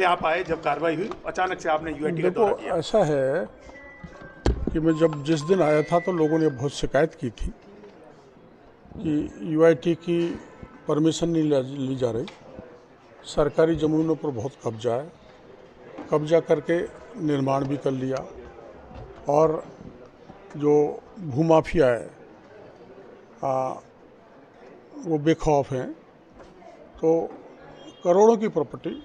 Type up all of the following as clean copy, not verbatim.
आप आए जब कार्रवाई हुई, अचानक से आपने यूआईटी का देखो दौरा किया? ऐसा है कि मैं जब जिस दिन आया था तो लोगों ने बहुत शिकायत की थी कि यूआईटी की परमिशन नहीं ली जा रही, सरकारी ज़मीनों पर बहुत कब्जा है, कब्जा करके निर्माण भी कर लिया और जो भूमाफिया है वो बेखौफ हैं। तो करोड़ों की प्रॉपर्टी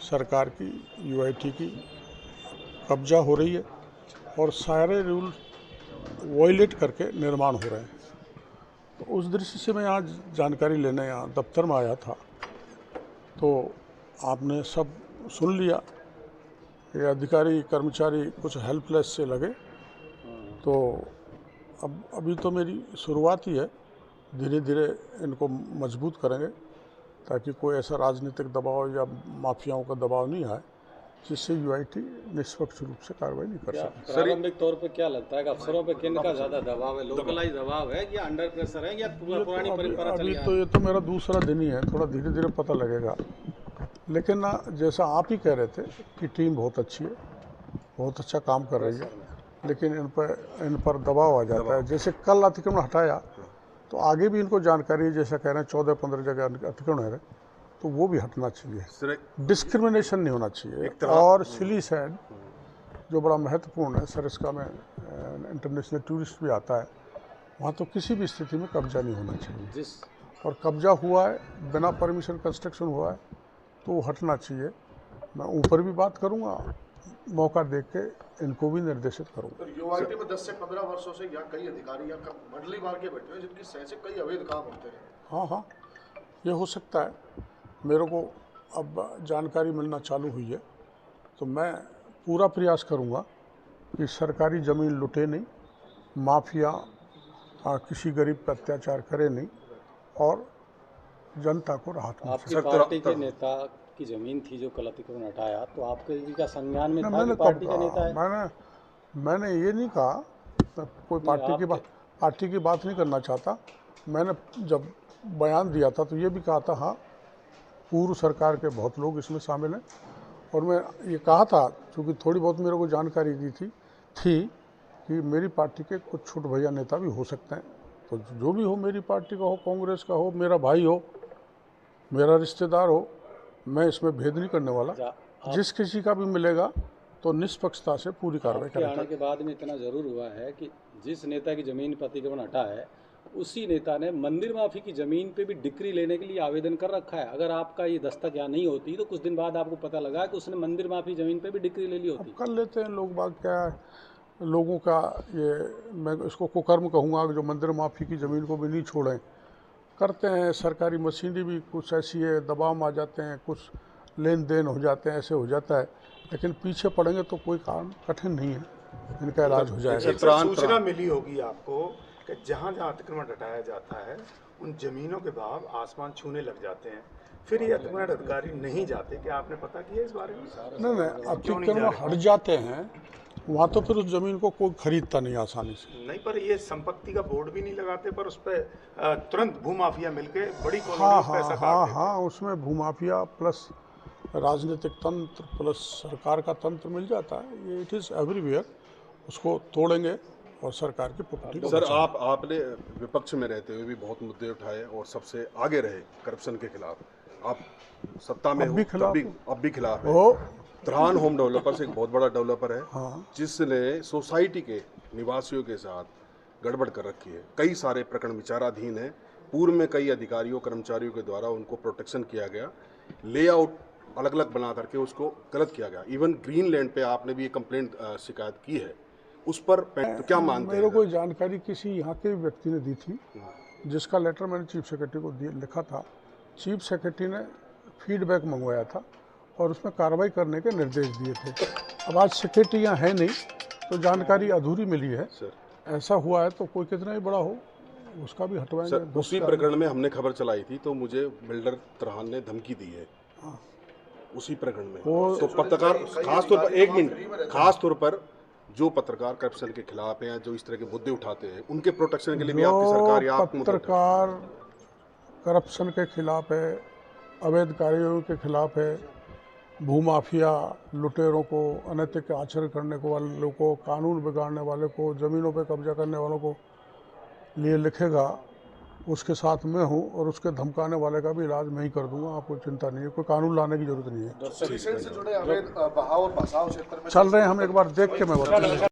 सरकार की, यूआईटी की कब्जा हो रही है और सारे रूल वायलेट करके निर्माण हो रहे हैं। तो उस दृष्टि से मैं आज जानकारी लेने यहाँ दफ्तर में आया था, तो आपने सब सुन लिया। ये अधिकारी कर्मचारी कुछ हेल्पलेस से लगे, तो अब अभी तो मेरी शुरुआत ही है, धीरे धीरे इनको मजबूत करेंगे ताकि कोई ऐसा राजनीतिक दबाव या माफियाओं का दबाव नहीं आए जिससे यूआईटी निष्पक्ष रूप से कार्रवाई नहीं कर सके। प्रारंभिक तौर पे क्या लगता है कि अफसरों पे किन का ज़्यादा दबाव है, लोकलाइज दबाव है या अंडर प्रेशर है या पुरानी परंपरा चली आ रही है? अभी तो ये तो मेरा दूसरा दिन ही है, थोड़ा धीरे धीरे पता लगेगा। लेकिन ना, जैसा आप ही कह रहे थे कि टीम बहुत अच्छी है, बहुत अच्छा काम कर रही है, लेकिन इन पर दबाव आ जाता है। जैसे कल अतिक्रमण हटाया तो आगे भी इनको जानकारी है, जैसा कह रहे हैं 14-15 जगह अतिक्रमण है, तो वो भी हटना चाहिए। डिस्क्रिमिनेशन नहीं होना चाहिए। और सिली सैंड जो बड़ा महत्वपूर्ण है, सरिस्का में इंटरनेशनल टूरिस्ट भी आता है, वहाँ तो किसी भी स्थिति में कब्जा नहीं होना चाहिए। और कब्जा हुआ है, बिना परमिशन कंस्ट्रक्शन हुआ है, तो वो हटना चाहिए। मैं ऊपर भी बात करूँगा, मौका देख के इनको भी निर्देशित करूँगा। तो यूआईटी में 10 से 15 वर्षों से यहाँ कई अधिकारी या मंडली मार के बैठे हैं जिनकी सह से कई अवैध काम होते हैं। हाँ, ये हो सकता है। मेरे को अब जानकारी मिलना चालू हुई है, तो मैं पूरा प्रयास करूँगा कि सरकारी ज़मीन लुटे नहीं, माफिया किसी गरीब पर अत्याचार करे नहीं और जनता को राहत मिले। आपकी पार्टी के नेता की ज़मीन थी जो कल अतिक्रमण हटाया, तो आपके का संज्ञान में था कि पार्टी का नेता है? मैंने ये नहीं कहा, मैं कोई पार्टी की बात नहीं करना चाहता। मैंने जब बयान दिया था तो ये भी कहा था, हाँ, पूर्व सरकार के बहुत लोग इसमें शामिल हैं। और मैं ये कहा था, चूँकि थोड़ी बहुत मेरे को जानकारी दी थी कि मेरी पार्टी के कुछ छोटे भैया नेता भी हो सकते हैं। तो जो भी हो, मेरी पार्टी का हो, कांग्रेस का हो, मेरा भाई हो, मेरा रिश्तेदार हो, मैं इसमें भेद नहीं करने वाला। जिस किसी का भी मिलेगा तो निष्पक्षता से पूरी कार्रवाई करेंगे। आने के बाद में इतना ज़रूर हुआ है कि जिस नेता की ज़मीन पर अतिक्रमण हटा है, उसी नेता ने मंदिर माफी की ज़मीन पे भी डिक्री लेने के लिए आवेदन कर रखा है। अगर आपका ये दस्तक यहाँ नहीं होती तो कुछ दिन बाद आपको पता लगा कि उसने मंदिर माफी ज़मीन पे भी डिक्री ले ली होती। कर लेते हैं लोग बाग, क्या है लोगों का ये, मैं इसको कुकर्म कहूँगा, जो मंदिर माफी की ज़मीन को भी नहीं छोड़ें, करते हैं। सरकारी मशीनरी भी कुछ ऐसी है, दबाव में आ जाते हैं, कुछ लेन देन हो जाते हैं, ऐसे हो जाता है। लेकिन पीछे पड़ेंगे तो कोई काम कठिन नहीं है, इनका इलाज हो जाएगा। सूचना मिली होगी आपको कि जहाँ जहाँ अतिक्रमण हटाया जाता है उन जमीनों के भाव आसमान छूने लग जाते हैं, फिर ये अतिक्रमण अधिकारी नहीं जाते। क्या आपने पता किया इस बारे में? नहीं, अतिक्रमण हट जाते हैं वहाँ तो फिर उस जमीन को कोई खरीदता नहीं आसानी से। नहीं, पर ये संपत्ति का बोर्ड भी नहीं लगाते, पर उस पर तुरंत भूमाफिया मिलके बड़ी पैसा काट देते हैं। उसमें भूमाफिया प्लस राजनीतिक तंत्र प्लस सरकार का तंत्र मिल जाता है। ये इट इज़ एवरीवेयर। उसको तोड़ेंगे और सरकार की प्रॉपर्टी को। सर, आपने विपक्ष में रहते हुए भी बहुत मुद्दे उठाए और सबसे आगे रहे करप्शन के खिलाफ। आप सत्ता में अब भी खिलाफ है। त्राण होम डेवलपर्स एक बहुत बड़ा डेवलपर है, जिसने सोसाइटी के निवासियों के साथ गड़बड़ कर रखी है। कई सारे प्रकरण विचाराधीन है। पूर्व में कई अधिकारियों कर्मचारियों के द्वारा उनको प्रोटेक्शन किया गया, लेआउट अलग अलग बना करके उसको गलत किया गया। इवन ग्रीन लैंड पे आपने भी ये कंप्लेंट शिकायत की है, उस पर तो क्या मानते हैं? मेरे को जानकारी किसी यहाँ के व्यक्ति ने दी थी, जिसका लेटर मैंने चीफ सेक्रेटरी को लिखा था। चीफ सेक्रेटरी ने फीडबैक मंगवाया था और उसमें कार्रवाई करने के निर्देश दिए थे। अब आज सेक्रेटरी यहाँ है नहीं, तो जानकारी अधूरी मिली है। ऐसा हुआ है तो कोई कितना ही बड़ा हो, उसका भी हटवाएंगे। उसी प्रकरण में हमने खबर चलाई थी, तो मुझे बिल्डर त्राण ने धमकी दी है उसी प्रकरण में। तो पत्रकार खासतौर पर, एक मिनट, खासतौर पर जो पत्रकार करप्शन के खिलाफ हैं, जो इस तरह के मुद्दे उठाते हैं, उनके प्रोटेक्शन के लिए भी आपकी सरकार या आप पत्रकार करप्शन के खिलाफ है, अवैध कार्यों के खिलाफ है, भूमाफिया लुटेरों को, अनैतिक आचरण करने को वालों को, कानून बिगाड़ने वाले को, ज़मीनों पे कब्जा करने वालों को लिए लिखेगा, उसके साथ मैं हूँ और उसके धमकाने वाले का भी इलाज मैं ही कर दूंगा। आपको चिंता नहीं है, कोई कानून लाने की जरूरत नहीं है। से जुड़े अवैध बहाव और बसाव क्षेत्र में चल रहे हैं हम, एक बार देख के मैं बताऊँ।